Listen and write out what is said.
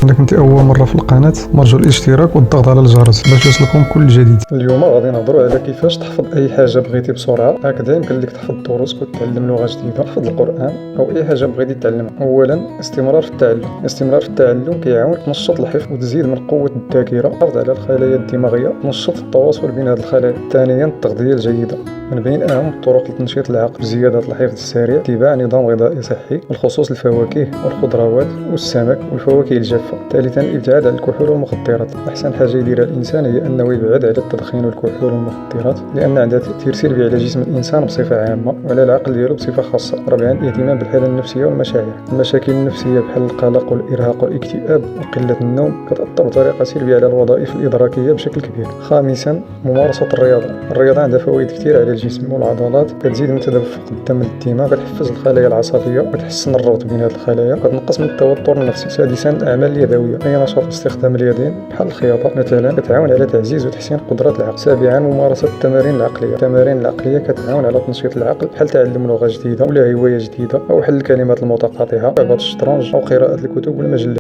إذا كنتي أول مرة في القناة مرجو الاشتراك والضغط على الجرس باش يوصلكم كل جديد. اليوم غادي نهضروا على كيفاش تحفظ أي حاجة بغيتي بسرعة. هكذا يمكن لك تحفظ دروس وتتعلم لغة جديدة، تحفظ القرآن أو أي حاجة بغيتي تعلمها. أولا استمرار في التعلم. الاستمرار في التعلم كيعاون تنشط الحفظ وتزيد من قوة الذاكرة، تحافظ على الخلايا الدماغية، تنشط التواصل بين هذه الخلايا. ثانيا التغذية الجيدة. من بين أهم الطرق لتنشيط العقل زيادة الحفظ السريع اتباع نظام غذائي صحي، بالخصوص الفواكه والخضروات والسمك والفواكه الجافة. ثالثا الابتعاد عن الكحول والمخدرات. أحسن حاجة يديرها الإنسان هي أنه يبعد على التدخين والكحول والمخدرات، لأن عندها تأثير سلبي على جسم الإنسان بصفة عامة وعلى العقل ديالو بصفة خاصة. رابعا الاهتمام بالحالة النفسية والمشاعر. المشاكل النفسية بحال القلق والإرهاق والاكتئاب وقلة النوم كتأثر بطريقة سلبية على الوظائف الإدراكية بشكل كبير. خامسا ممارسة الرياضة. الرياضة عندها فوائد كثيرة على الجسم والعضلات، كتزيد من تدفق الدم للدماغ، كتحفز الخلايا العصبية وتحسن الربط بين هذه الخلايا، كتنقص من التوتر النفسي. سادسا الأعمال اليدوية. أي نشاط باستخدام اليدين بحال الخياطة مثلا كتعاون على تعزيز وتحسين قدرات العقل. سابعا ممارسة التمارين العقلية. التمارين العقلية كتعاون على تنشيط العقل بحال تعلم لغة جديدة ولا هواية جديدة أو حل الكلمات المتقاطعة، لعبة الشطرنج أو قراءة الكتب والمجلات.